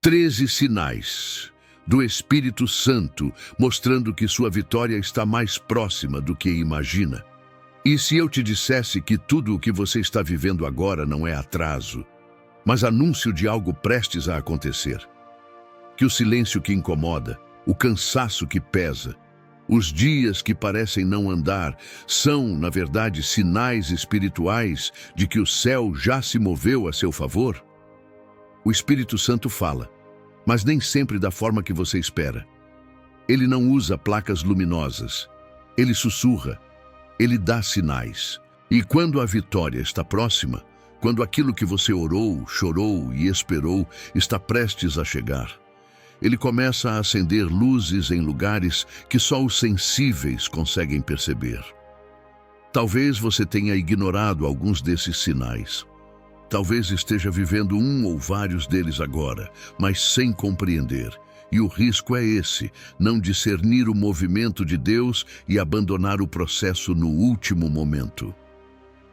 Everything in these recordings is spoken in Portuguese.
13 sinais do Espírito Santo mostrando que sua vitória está mais próxima do que imagina. E se eu te dissesse que tudo o que você está vivendo agora não é atraso, mas anúncio de algo prestes a acontecer? Que o silêncio que incomoda, o cansaço que pesa, os dias que parecem não andar, são, na verdade, sinais espirituais de que o céu já se moveu a seu favor? O Espírito Santo fala, mas nem sempre da forma que você espera. Ele não usa placas luminosas. Ele sussurra. Ele dá sinais. E quando a vitória está próxima, quando aquilo que você orou, chorou e esperou está prestes a chegar, ele começa a acender luzes em lugares que só os sensíveis conseguem perceber. Talvez você tenha ignorado alguns desses sinais. Talvez esteja vivendo um ou vários deles agora, mas sem compreender. E o risco é esse, não discernir o movimento de Deus e abandonar o processo no último momento.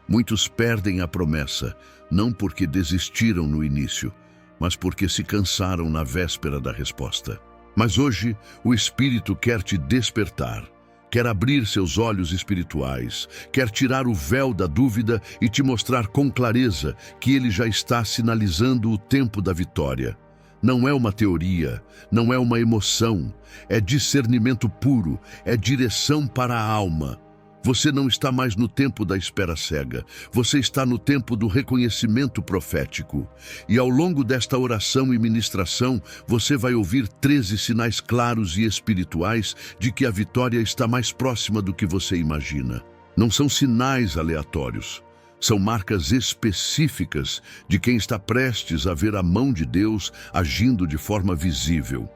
Muitos perdem a promessa, não porque desistiram no início, mas porque se cansaram na véspera da resposta. Mas hoje, o Espírito quer te despertar, quer abrir seus olhos espirituais, quer tirar o véu da dúvida e te mostrar com clareza que Ele já está sinalizando o tempo da vitória. Não é uma teoria, não é uma emoção, é discernimento puro, é direção para a alma. Você não está mais no tempo da espera cega, você está no tempo do reconhecimento profético. E ao longo desta oração e ministração, você vai ouvir 13 sinais claros e espirituais de que a vitória está mais próxima do que você imagina. Não são sinais aleatórios, são marcas específicas de quem está prestes a ver a mão de Deus agindo de forma visível.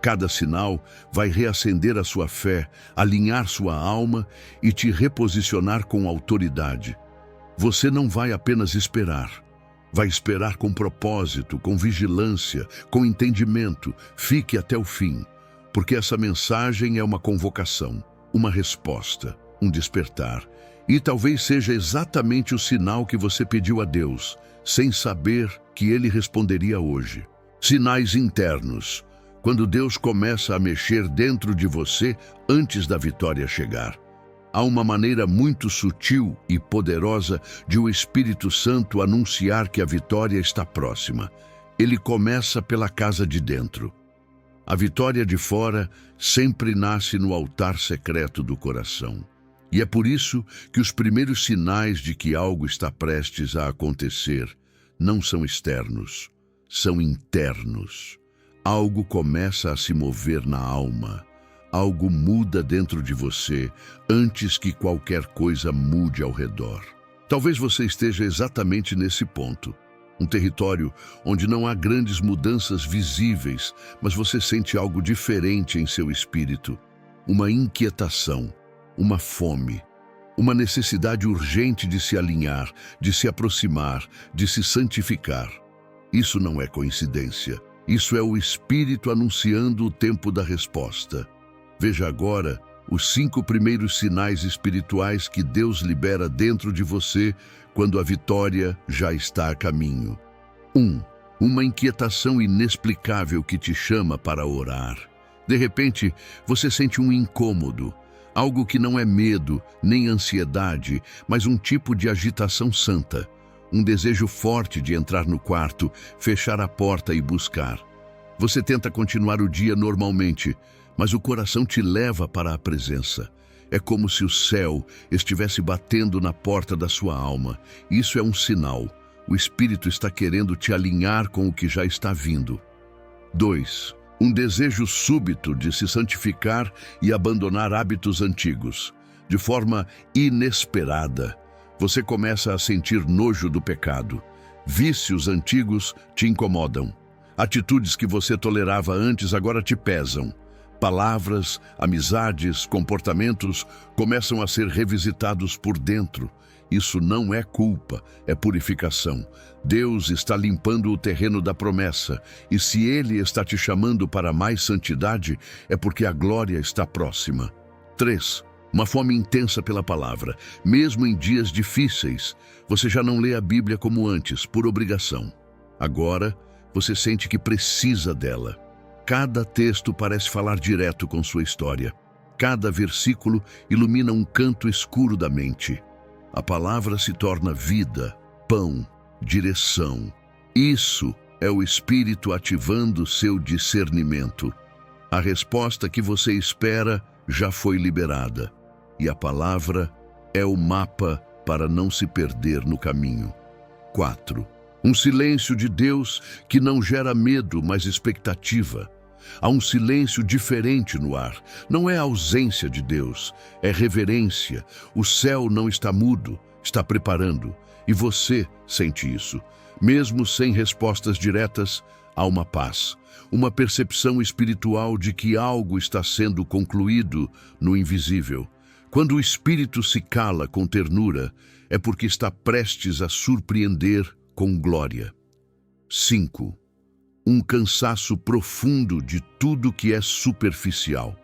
Cada sinal vai reacender a sua fé, alinhar sua alma e te reposicionar com autoridade. Você não vai apenas esperar. Vai esperar com propósito, com vigilância, com entendimento. Fique até o fim, porque essa mensagem é uma convocação, uma resposta, um despertar. E talvez seja exatamente o sinal que você pediu a Deus, sem saber que Ele responderia hoje. Sinais internos. Quando Deus começa a mexer dentro de você antes da vitória chegar. Há uma maneira muito sutil e poderosa de o Espírito Santo anunciar que a vitória está próxima. Ele começa pela casa de dentro. A vitória de fora sempre nasce no altar secreto do coração. E é por isso que os primeiros sinais de que algo está prestes a acontecer não são externos, são internos. Algo começa a se mover na alma. Algo muda dentro de você antes que qualquer coisa mude ao redor. Talvez você esteja exatamente nesse ponto. Um território onde não há grandes mudanças visíveis, mas você sente algo diferente em seu espírito. Uma inquietação, uma fome, uma necessidade urgente de se alinhar, de se aproximar, de se santificar. Isso não é coincidência. Isso é o Espírito anunciando o tempo da resposta. Veja agora os 5 primeiros sinais espirituais que Deus libera dentro de você quando a vitória já está a caminho. 1. Uma inquietação inexplicável que te chama para orar. De repente, você sente um incômodo, algo que não é medo nem ansiedade, mas um tipo de agitação santa. Um desejo forte de entrar no quarto, fechar a porta e buscar. Você tenta continuar o dia normalmente, mas o coração te leva para a presença. É como se o céu estivesse batendo na porta da sua alma. Isso é um sinal. O Espírito está querendo te alinhar com o que já está vindo. 2. Um desejo súbito de se santificar e abandonar hábitos antigos. De forma inesperada, você começa a sentir nojo do pecado. Vícios antigos te incomodam. Atitudes que você tolerava antes agora te pesam. Palavras, amizades, comportamentos começam a ser revisitados por dentro. Isso não é culpa, é purificação. Deus está limpando o terreno da promessa, e se Ele está te chamando para mais santidade, é porque a glória está próxima. 3. Uma fome intensa pela palavra. Mesmo em dias difíceis, você já não lê a Bíblia como antes, por obrigação. Agora, Você sente que precisa dela. Cada texto parece falar direto com sua história. Cada versículo ilumina um canto escuro da mente. A palavra se torna vida, pão, direção. Isso é o Espírito ativando seu discernimento. A resposta que você espera já foi liberada. E a palavra é o mapa para não se perder no caminho. 4. Um silêncio de Deus que não gera medo, mas expectativa. Há um silêncio diferente no ar. Não é ausência de Deus, é reverência. O céu não está mudo, está preparando. E você sente isso. Mesmo sem respostas diretas, há uma paz. Uma percepção espiritual de que algo está sendo concluído no invisível. Quando o Espírito se cala com ternura, é porque está prestes a surpreender com glória. 5. Um cansaço profundo de tudo que é superficial.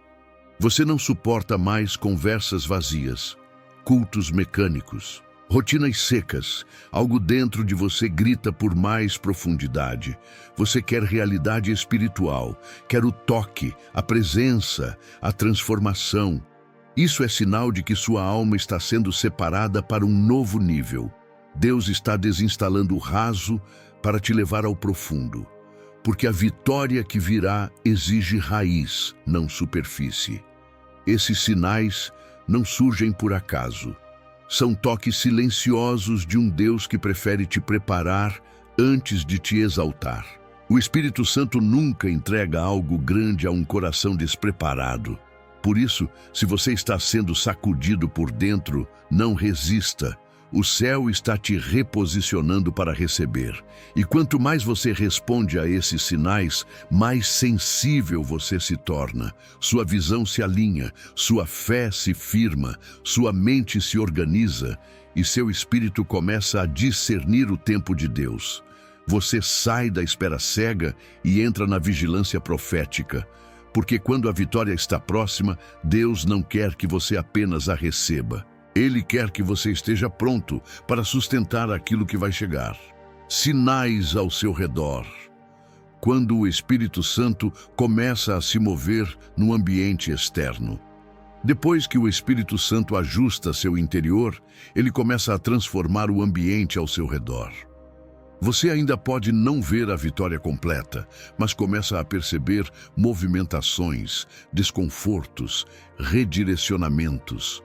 Você não suporta mais conversas vazias, cultos mecânicos, rotinas secas. Algo dentro de você grita por mais profundidade. Você quer realidade espiritual, quer o toque, a presença, a transformação. Isso é sinal de que sua alma está sendo separada para um novo nível. Deus está desinstalando o raso para te levar ao profundo. Porque a vitória que virá exige raiz, não superfície. Esses sinais não surgem por acaso. São toques silenciosos de um Deus que prefere te preparar antes de te exaltar. O Espírito Santo nunca entrega algo grande a um coração despreparado. Por isso, se você está sendo sacudido por dentro, não resista. O céu está te reposicionando para receber. E quanto mais você responde a esses sinais, mais sensível você se torna. Sua visão se alinha, sua fé se firma, sua mente se organiza e seu espírito começa a discernir o tempo de Deus. Você sai da espera cega e entra na vigilância profética. Porque quando a vitória está próxima, Deus não quer que você apenas a receba. Ele quer que você esteja pronto para sustentar aquilo que vai chegar. Sinais ao seu redor. Quando o Espírito Santo começa a se mover no ambiente externo. Depois que o Espírito Santo ajusta seu interior, ele começa a transformar o ambiente ao seu redor. Você ainda pode não ver a vitória completa, mas começa a perceber movimentações, desconfortos, redirecionamentos.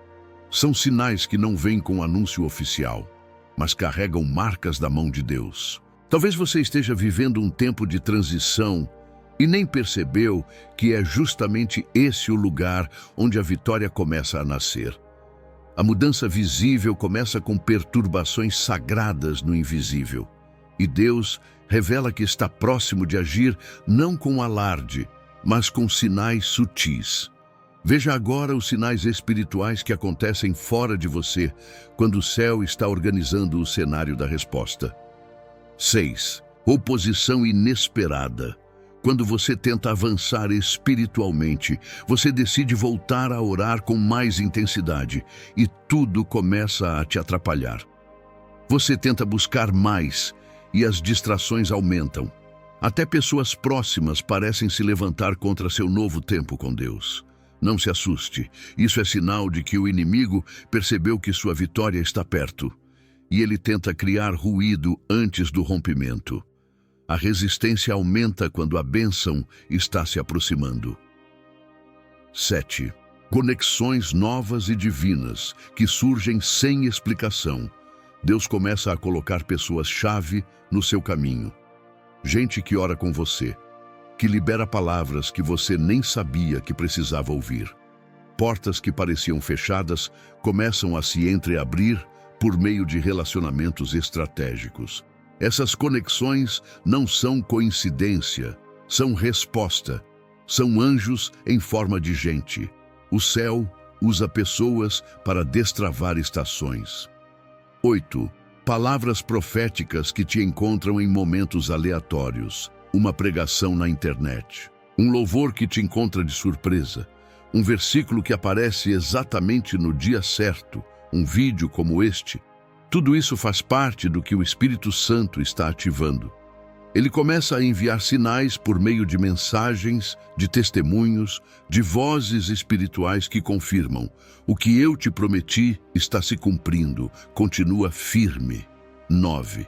São sinais que não vêm com anúncio oficial, mas carregam marcas da mão de Deus. Talvez você esteja vivendo um tempo de transição e nem percebeu que é justamente esse o lugar onde a vitória começa a nascer. A mudança visível começa com perturbações sagradas no invisível. E Deus revela que está próximo de agir não com alarde, mas com sinais sutis. Veja agora os sinais espirituais que acontecem fora de você, quando o céu está organizando o cenário da resposta. 6. Oposição inesperada. Quando você tenta avançar espiritualmente, você decide voltar a orar com mais intensidade e tudo começa a te atrapalhar. Você tenta buscar mais e as distrações aumentam. Até pessoas próximas parecem se levantar contra seu novo tempo com Deus. Não se assuste, isso é sinal de que o inimigo percebeu que sua vitória está perto. E ele tenta criar ruído antes do rompimento. A resistência aumenta quando a bênção está se aproximando. 7. Conexões novas e divinas que surgem sem explicação. Deus começa a colocar pessoas-chave no seu caminho. Gente que ora com você, que libera palavras que você nem sabia que precisava ouvir. Portas que pareciam fechadas começam a se entreabrir por meio de relacionamentos estratégicos. Essas conexões não são coincidência, são resposta. São anjos em forma de gente. O céu usa pessoas para destravar estações. 8. Palavras proféticas que te encontram em momentos aleatórios. Uma pregação na internet. Um louvor que te encontra de surpresa. Um versículo que aparece exatamente no dia certo. Um vídeo como este. Tudo isso faz parte do que o Espírito Santo está ativando. Ele começa a enviar sinais por meio de mensagens, de testemunhos, de vozes espirituais que confirmam: o que eu te prometi está se cumprindo, continua firme. 9.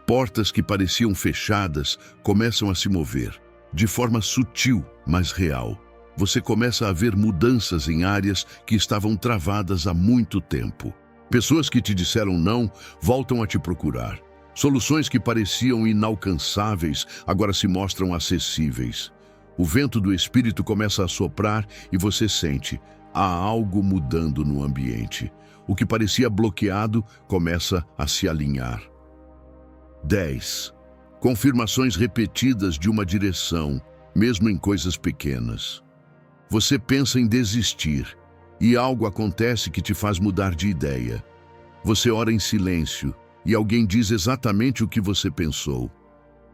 Portas que pareciam fechadas começam a se mover, de forma sutil, mas real. Você começa a ver mudanças em áreas que estavam travadas há muito tempo. Pessoas que te disseram não voltam a te procurar. Soluções que pareciam inalcançáveis agora se mostram acessíveis. O vento do Espírito começa a soprar e você sente: há algo mudando no ambiente. O que parecia bloqueado começa a se alinhar. 10. Confirmações repetidas de uma direção, mesmo em coisas pequenas. Você pensa em desistir e algo acontece que te faz mudar de ideia. Você ora em silêncio e alguém diz exatamente o que você pensou.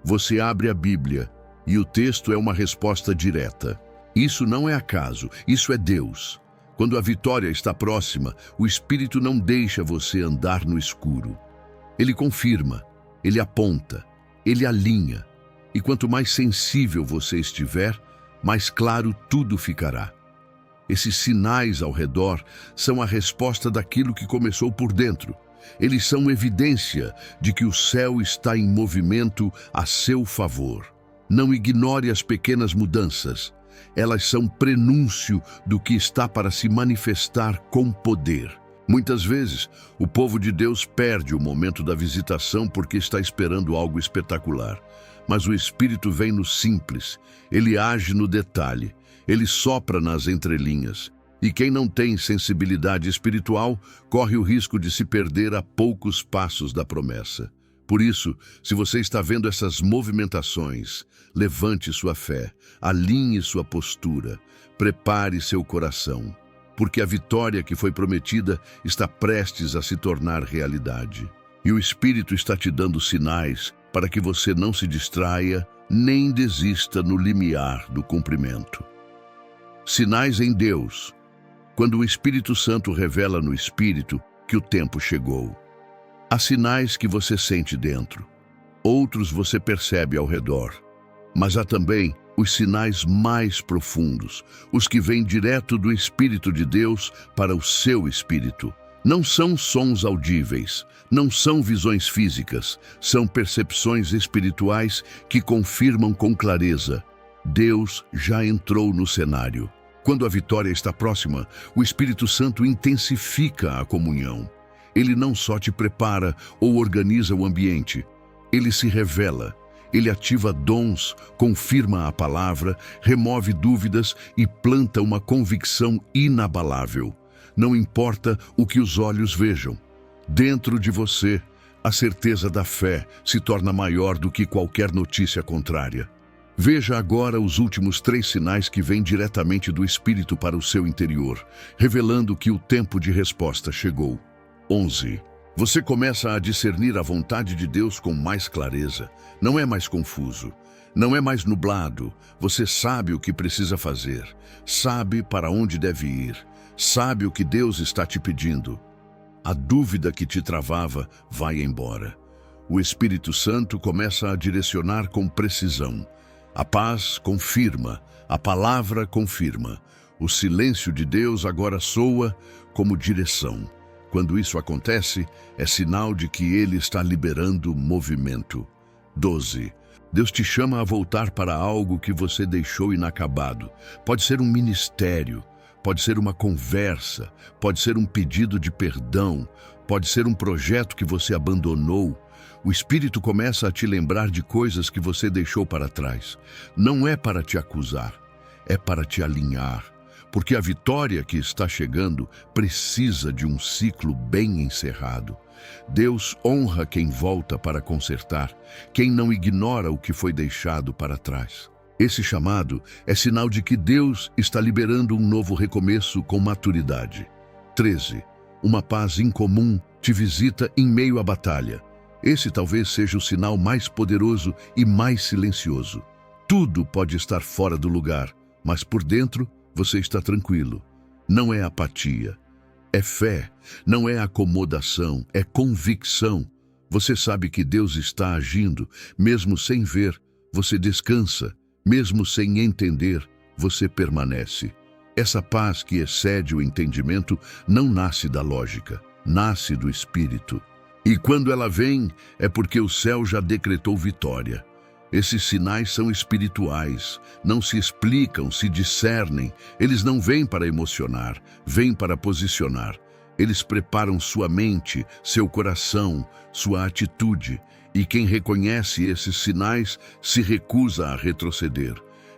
Você abre a Bíblia e o texto é uma resposta direta. Isso não é acaso, isso é Deus. Quando a vitória está próxima, o Espírito não deixa você andar no escuro. Ele confirma, ele aponta, ele alinha. E quanto mais sensível você estiver, mais claro tudo ficará. Esses sinais ao redor são a resposta daquilo que começou por dentro. Eles são evidência de que o céu está em movimento a seu favor. Não ignore as pequenas mudanças. Elas são prenúncio do que está para se manifestar com poder. Muitas vezes, o povo de Deus perde o momento da visitação porque está esperando algo espetacular. Mas o Espírito vem no simples, ele age no detalhe, ele sopra nas entrelinhas. E quem não tem sensibilidade espiritual corre o risco de se perder a poucos passos da promessa. Por isso, se você está vendo essas movimentações, levante sua fé, alinhe sua postura, prepare seu coração, porque a vitória que foi prometida está prestes a se tornar realidade. E o Espírito está te dando sinais para que você não se distraia nem desista no limiar do cumprimento. Sinais em Deus. Quando o Espírito Santo revela no Espírito que o tempo chegou. Há sinais que você sente dentro, outros você percebe ao redor. Mas há também os sinais mais profundos, os que vêm direto do Espírito de Deus para o seu espírito. Não são sons audíveis, não são visões físicas, são percepções espirituais que confirmam com clareza: Deus já entrou no cenário. Quando a vitória está próxima, o Espírito Santo intensifica a comunhão. Ele não só te prepara ou organiza o ambiente, ele se revela, ele ativa dons, confirma a palavra, remove dúvidas e planta uma convicção inabalável. Não importa o que os olhos vejam. Dentro de você, a certeza da fé se torna maior do que qualquer notícia contrária. Veja agora os últimos 3 sinais que vêm diretamente do Espírito para o seu interior, revelando que o tempo de resposta chegou. 11. Você começa a discernir a vontade de Deus com mais clareza. Não é mais confuso, não é mais nublado. Você sabe o que precisa fazer, sabe para onde deve ir, sabe o que Deus está te pedindo. A dúvida que te travava vai embora. O Espírito Santo começa a direcionar com precisão. A paz confirma, a palavra confirma. O silêncio de Deus agora soa como direção. Quando isso acontece, é sinal de que Ele está liberando movimento. 12. Deus te chama a voltar para algo que você deixou inacabado. Pode ser um ministério, pode ser uma conversa, pode ser um pedido de perdão, pode ser um projeto que você abandonou. O Espírito começa a te lembrar de coisas que você deixou para trás. Não é para te acusar, é para te alinhar. Porque a vitória que está chegando precisa de um ciclo bem encerrado. Deus honra quem volta para consertar, quem não ignora o que foi deixado para trás. Esse chamado é sinal de que Deus está liberando um novo recomeço com maturidade. 13. Uma paz incomum te visita em meio à batalha. Esse talvez seja o sinal mais poderoso e mais silencioso. Tudo pode estar fora do lugar, mas por dentro você está tranquilo. Não é apatia, é fé. Não é acomodação, é convicção. Você sabe que Deus está agindo, mesmo sem ver, você descansa, mesmo sem entender, você permanece. Essa paz que excede o entendimento não nasce da lógica, nasce do Espírito. E quando ela vem, é porque o céu já decretou vitória. Esses sinais são espirituais, não se explicam, se discernem, eles não vêm para emocionar, vêm para posicionar. Eles preparam sua mente, seu coração, sua atitude, e quem reconhece esses sinais se recusa a retroceder,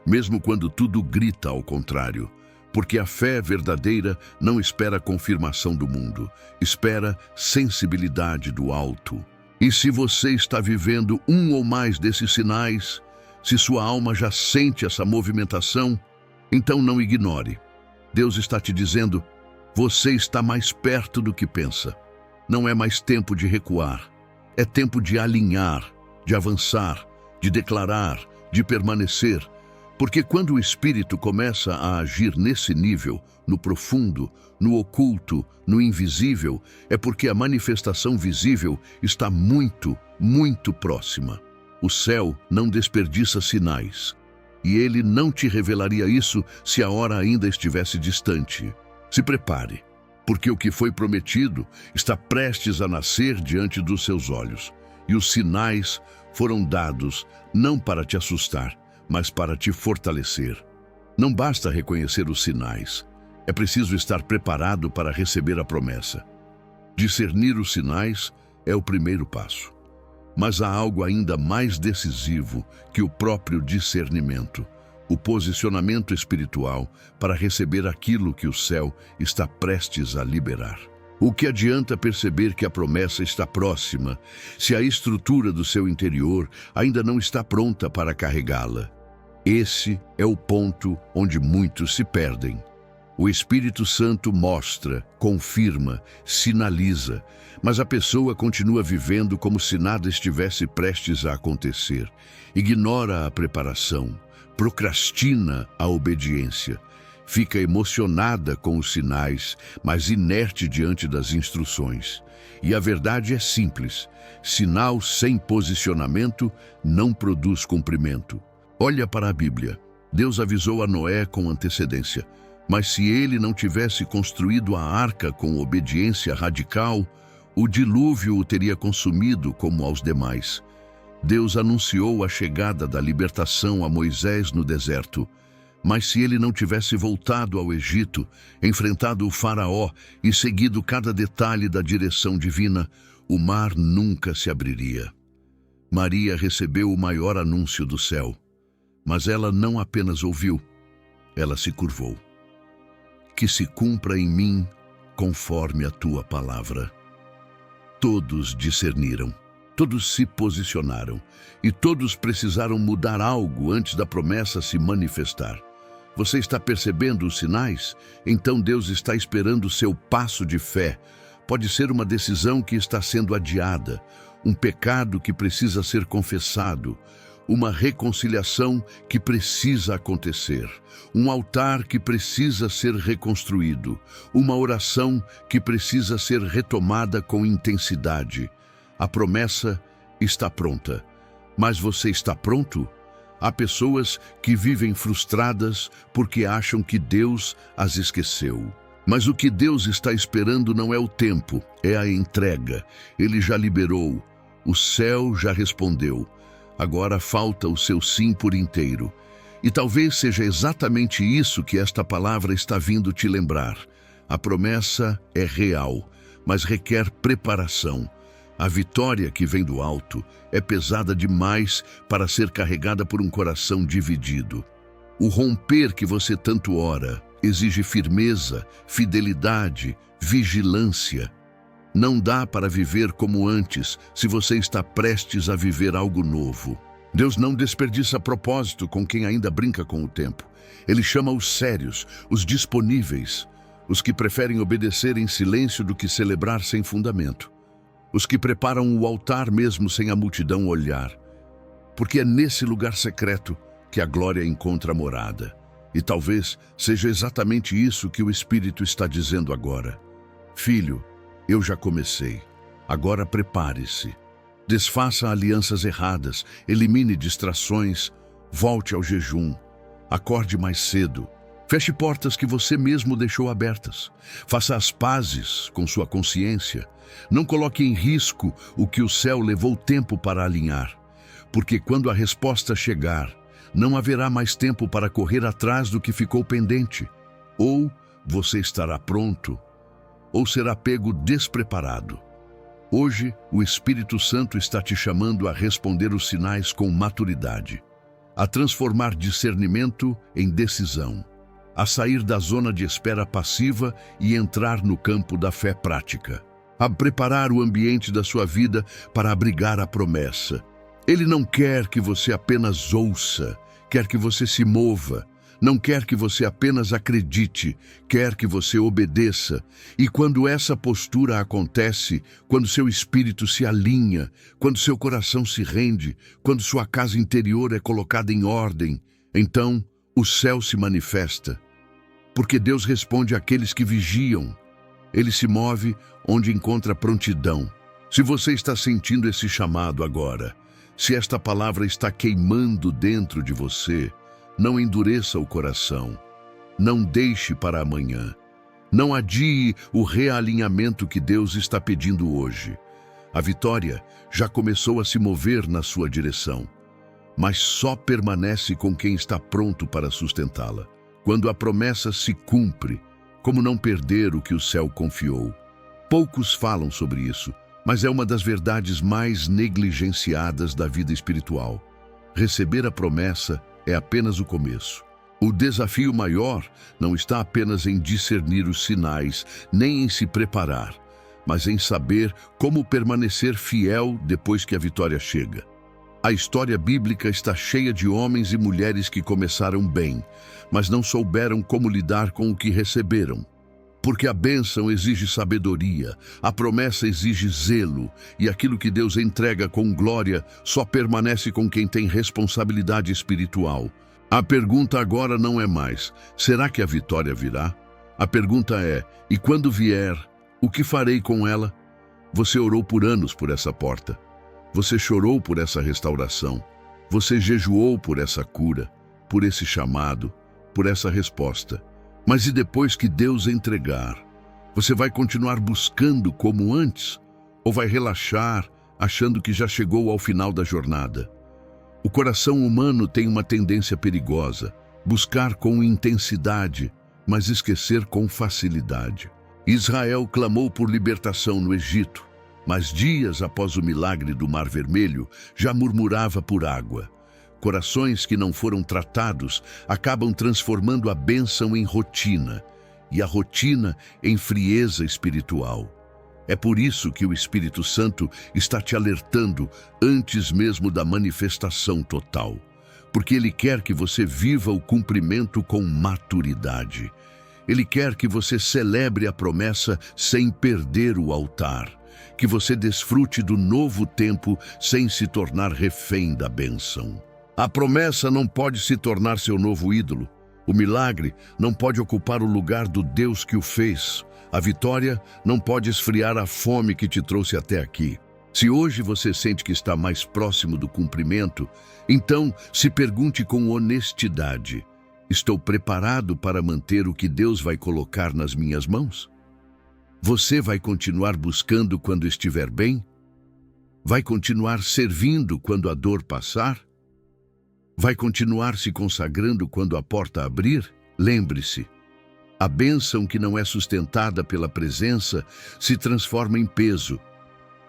mesmo quando tudo grita ao contrário. Porque a fé verdadeira não espera confirmação do mundo, espera sensibilidade do alto. E se você está vivendo um ou mais desses sinais, se sua alma já sente essa movimentação, então não ignore. Deus está te dizendo, você está mais perto do que pensa. Não é mais tempo de recuar, é tempo de alinhar, de avançar, de declarar, de permanecer. Porque quando o Espírito começa a agir nesse nível, no profundo, no oculto, no invisível, é porque a manifestação visível está muito, muito próxima. O céu não desperdiça sinais, e ele não te revelaria isso se a hora ainda estivesse distante. Se prepare, porque o que foi prometido está prestes a nascer diante dos seus olhos, e os sinais foram dados não para te assustar, mas para te fortalecer. Não basta reconhecer os sinais, é preciso estar preparado para receber a promessa. Discernir os sinais é o primeiro passo. Mas há algo ainda mais decisivo que o próprio discernimento, o posicionamento espiritual para receber aquilo que o céu está prestes a liberar. O que adianta perceber que a promessa está próxima, se a estrutura do seu interior ainda não está pronta para carregá-la? Esse é o ponto onde muitos se perdem. O Espírito Santo mostra, confirma, sinaliza, mas a pessoa continua vivendo como se nada estivesse prestes a acontecer. Ignora a preparação, procrastina a obediência, fica emocionada com os sinais, mas inerte diante das instruções. E a verdade é simples: sinal sem posicionamento não produz cumprimento. Olha para a Bíblia. Deus avisou a Noé com antecedência, mas se ele não tivesse construído a arca com obediência radical, o dilúvio o teria consumido como aos demais. Deus anunciou a chegada da libertação a Moisés no deserto, mas se ele não tivesse voltado ao Egito, enfrentado o faraó e seguido cada detalhe da direção divina, o mar nunca se abriria. Maria recebeu o maior anúncio do céu, mas ela não apenas ouviu, ela se curvou. Que se cumpra em mim conforme a tua palavra. Todos discerniram, todos se posicionaram, e todos precisaram mudar algo antes da promessa se manifestar. Você está percebendo os sinais? Então Deus está esperando o seu passo de fé. Pode ser uma decisão que está sendo adiada, um pecado que precisa ser confessado, uma reconciliação que precisa acontecer, um altar que precisa ser reconstruído, uma oração que precisa ser retomada com intensidade. A promessa está pronta, mas você está pronto? Há pessoas que vivem frustradas porque acham que Deus as esqueceu. Mas o que Deus está esperando não é o tempo, é a entrega. Ele já liberou, o céu já respondeu. Agora falta o seu sim por inteiro. E talvez seja exatamente isso que esta palavra está vindo te lembrar. A promessa é real, mas requer preparação. A vitória que vem do alto é pesada demais para ser carregada por um coração dividido. O romper que você tanto ora exige firmeza, fidelidade, vigilância. Não dá para viver como antes se você está prestes a viver algo novo. Deus não desperdiça propósito com quem ainda brinca com o tempo. Ele chama os sérios, os disponíveis, os que preferem obedecer em silêncio do que celebrar sem fundamento, os que preparam o altar mesmo sem a multidão olhar, porque é nesse lugar secreto que a glória encontra morada. E talvez seja exatamente isso que o Espírito está dizendo agora. Filho, eu já comecei. Agora prepare-se. Desfaça alianças erradas, elimine distrações, volte ao jejum, acorde mais cedo, feche portas que você mesmo deixou abertas, faça as pazes com sua consciência, não coloque em risco o que o céu levou tempo para alinhar, porque quando a resposta chegar, não haverá mais tempo para correr atrás do que ficou pendente. Ou você estará pronto, ou será pego despreparado. Hoje, o Espírito Santo está te chamando a responder os sinais com maturidade, a transformar discernimento em decisão, a sair da zona de espera passiva e entrar no campo da fé prática, a preparar o ambiente da sua vida para abrigar a promessa. Ele não quer que você apenas ouça, quer que você se mova. Não quer que você apenas acredite, quer que você obedeça. E quando essa postura acontece, quando seu espírito se alinha, quando seu coração se rende, quando sua casa interior é colocada em ordem, então o céu se manifesta. Porque Deus responde àqueles que vigiam. Ele se move onde encontra prontidão. Se você está sentindo esse chamado agora, se esta palavra está queimando dentro de você, não endureça o coração, não deixe para amanhã, não adie o realinhamento que Deus está pedindo hoje. A vitória já começou a se mover na sua direção, mas só permanece com quem está pronto para sustentá-la. Quando a promessa se cumpre, como não perder o que o céu confiou? Poucos falam sobre isso, mas é uma das verdades mais negligenciadas da vida espiritual. Receber a promessa é apenas o começo. O desafio maior não está apenas em discernir os sinais, nem em se preparar, mas em saber como permanecer fiel depois que a vitória chega. A história bíblica está cheia de homens e mulheres que começaram bem, mas não souberam como lidar com o que receberam. Porque a bênção exige sabedoria, a promessa exige zelo, e aquilo que Deus entrega com glória só permanece com quem tem responsabilidade espiritual. A pergunta agora não é mais, será que a vitória virá? A pergunta é, e quando vier, o que farei com ela? Você orou por anos por essa porta. Você chorou por essa restauração. Você jejuou por essa cura, por esse chamado, por essa resposta. Mas e depois que Deus entregar? Você vai continuar buscando como antes? Ou vai relaxar, achando que já chegou ao final da jornada? O coração humano tem uma tendência perigosa, buscar com intensidade, mas esquecer com facilidade. Israel clamou por libertação no Egito, mas dias após o milagre do Mar Vermelho, já murmurava por água. Corações que não foram tratados acabam transformando a bênção em rotina e a rotina em frieza espiritual. É por isso que o Espírito Santo está te alertando antes mesmo da manifestação total, porque Ele quer que você viva o cumprimento com maturidade. Ele quer que você celebre a promessa sem perder o altar, que você desfrute do novo tempo sem se tornar refém da bênção. A promessa não pode se tornar seu novo ídolo. O milagre não pode ocupar o lugar do Deus que o fez. A vitória não pode esfriar a fome que te trouxe até aqui. Se hoje você sente que está mais próximo do cumprimento, então se pergunte com honestidade: estou preparado para manter o que Deus vai colocar nas minhas mãos? Você vai continuar buscando quando estiver bem? Vai continuar servindo quando a dor passar? Vai continuar se consagrando quando a porta abrir? Lembre-se, a bênção que não é sustentada pela presença se transforma em peso,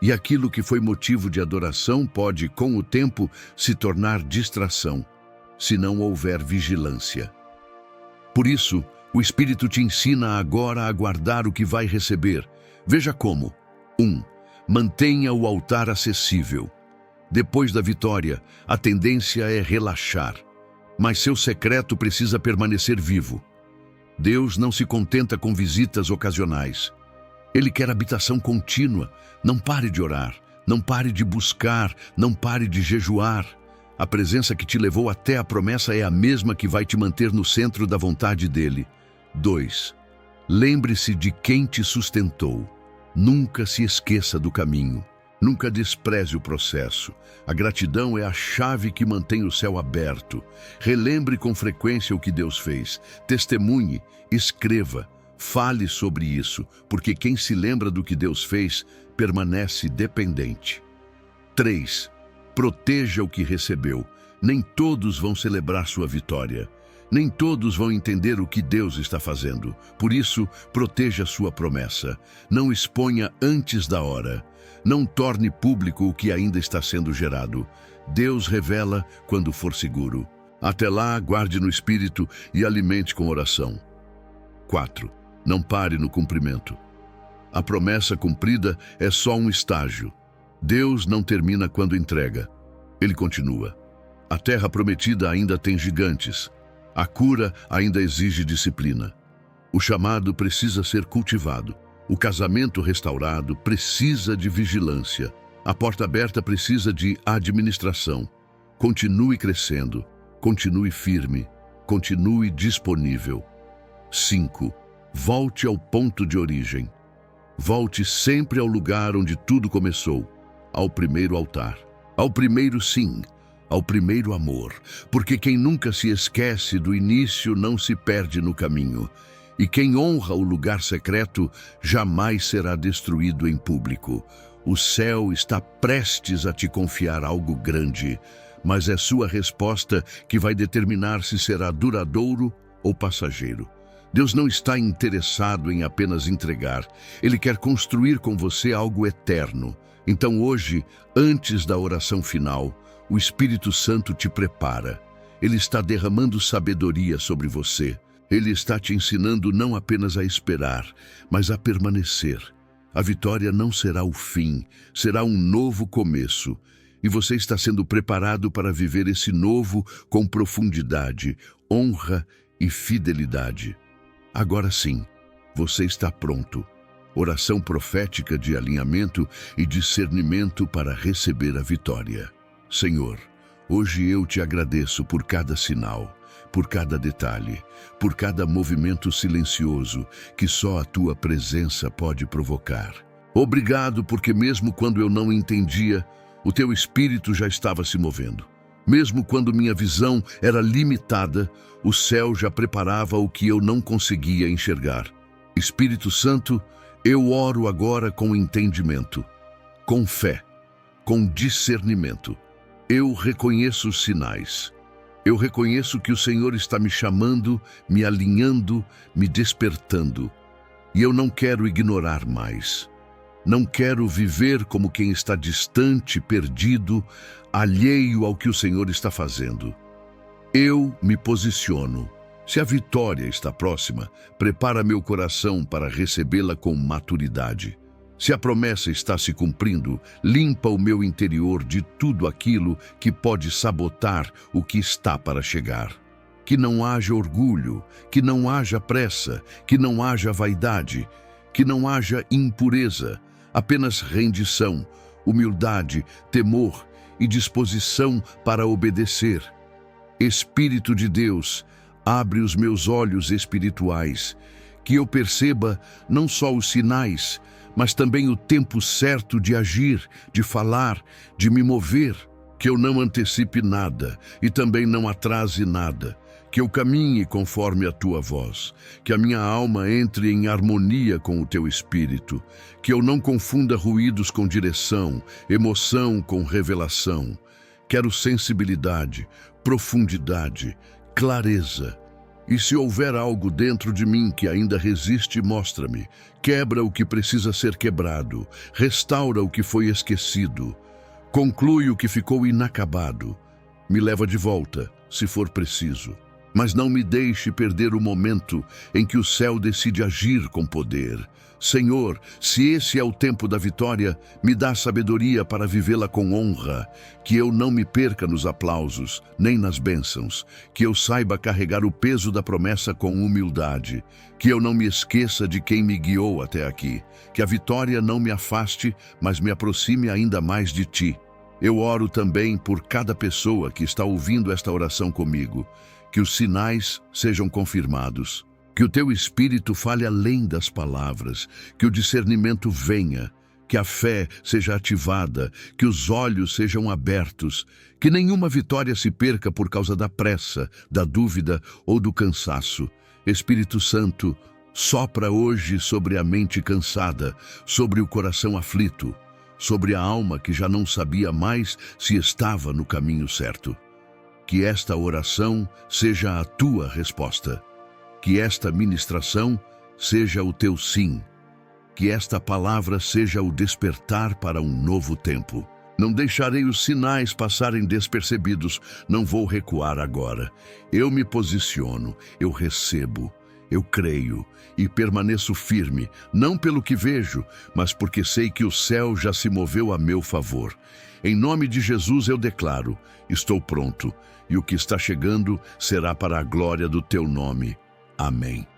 e aquilo que foi motivo de adoração pode, com o tempo, se tornar distração, se não houver vigilância. Por isso, o Espírito te ensina agora a guardar o que vai receber. Veja como. 1. Mantenha o altar acessível. Depois da vitória, a tendência é relaxar, mas seu secreto precisa permanecer vivo. Deus não se contenta com visitas ocasionais. Ele quer habitação contínua. Não pare de orar, não pare de buscar, não pare de jejuar. A presença que te levou até a promessa é a mesma que vai te manter no centro da vontade dele. 2. Lembre-se de quem te sustentou. Nunca se esqueça do caminho. Nunca despreze o processo. A gratidão é a chave que mantém o céu aberto. Relembre com frequência o que Deus fez. Testemunhe, escreva, fale sobre isso, porque quem se lembra do que Deus fez permanece dependente. 3. Proteja o que recebeu. Nem todos vão celebrar sua vitória. Nem todos vão entender o que Deus está fazendo. Por isso, proteja sua promessa. Não exponha antes da hora. Não torne público o que ainda está sendo gerado. Deus revela quando for seguro. Até lá, guarde no espírito e alimente com oração. 4. Não pare no cumprimento. A promessa cumprida é só um estágio. Deus não termina quando entrega. Ele continua. A terra prometida ainda tem gigantes. A cura ainda exige disciplina. O chamado precisa ser cultivado. O casamento restaurado precisa de vigilância. A porta aberta precisa de administração. Continue crescendo. Continue firme. Continue disponível. 5. Volte ao ponto de origem. Volte sempre ao lugar onde tudo começou. Ao primeiro altar. Ao primeiro sim. Ao primeiro amor. Porque quem nunca se esquece do início não se perde no caminho. E quem honra o lugar secreto jamais será destruído em público. O céu está prestes a te confiar algo grande, mas é sua resposta que vai determinar se será duradouro ou passageiro. Deus não está interessado em apenas entregar. Ele quer construir com você algo eterno. Então hoje, antes da oração final, o Espírito Santo te prepara. Ele está derramando sabedoria sobre você. Ele está te ensinando não apenas a esperar, mas a permanecer. A vitória não será o fim, será um novo começo. E você está sendo preparado para viver esse novo com profundidade, honra e fidelidade. Agora sim, você está pronto. Oração profética de alinhamento e discernimento para receber a vitória. Senhor, hoje eu te agradeço por cada sinal, por cada detalhe, por cada movimento silencioso que só a tua presença pode provocar. Obrigado porque mesmo quando eu não entendia, o teu Espírito já estava se movendo. Mesmo quando minha visão era limitada, o céu já preparava o que eu não conseguia enxergar. Espírito Santo, eu oro agora com entendimento, com fé, com discernimento. Eu reconheço os sinais. Eu reconheço que o Senhor está me chamando, me alinhando, me despertando. E eu não quero ignorar mais. Não quero viver como quem está distante, perdido, alheio ao que o Senhor está fazendo. Eu me posiciono. Se a vitória está próxima, prepara meu coração para recebê-la com maturidade. Se a promessa está se cumprindo, limpa o meu interior de tudo aquilo que pode sabotar o que está para chegar. Que não haja orgulho, que não haja pressa, que não haja vaidade, que não haja impureza, apenas rendição, humildade, temor e disposição para obedecer. Espírito de Deus, abre os meus olhos espirituais, que eu perceba não só os sinais, mas também o tempo certo de agir, de falar, de me mover, que eu não antecipe nada e também não atrase nada, que eu caminhe conforme a tua voz, que a minha alma entre em harmonia com o teu espírito, que eu não confunda ruídos com direção, emoção com revelação. Quero sensibilidade, profundidade, clareza. E se houver algo dentro de mim que ainda resiste, mostra-me. Quebra o que precisa ser quebrado. Restaura o que foi esquecido. Conclui o que ficou inacabado. Me leva de volta, se for preciso. Mas não me deixe perder o momento em que o céu decide agir com poder. Senhor, se esse é o tempo da vitória, me dá sabedoria para vivê-la com honra, que eu não me perca nos aplausos, nem nas bênçãos, que eu saiba carregar o peso da promessa com humildade, que eu não me esqueça de quem me guiou até aqui, que a vitória não me afaste, mas me aproxime ainda mais de ti. Eu oro também por cada pessoa que está ouvindo esta oração comigo, que os sinais sejam confirmados. Que o teu Espírito fale além das palavras, que o discernimento venha, que a fé seja ativada, que os olhos sejam abertos, que nenhuma vitória se perca por causa da pressa, da dúvida ou do cansaço. Espírito Santo, sopra hoje sobre a mente cansada, sobre o coração aflito, sobre a alma que já não sabia mais se estava no caminho certo. Que esta oração seja a tua resposta. Que esta ministração seja o teu sim. Que esta palavra seja o despertar para um novo tempo. Não deixarei os sinais passarem despercebidos, não vou recuar agora. Eu me posiciono, eu recebo, eu creio e permaneço firme, não pelo que vejo, mas porque sei que o céu já se moveu a meu favor. Em nome de Jesus eu declaro, estou pronto, e o que está chegando será para a glória do teu nome. Amém.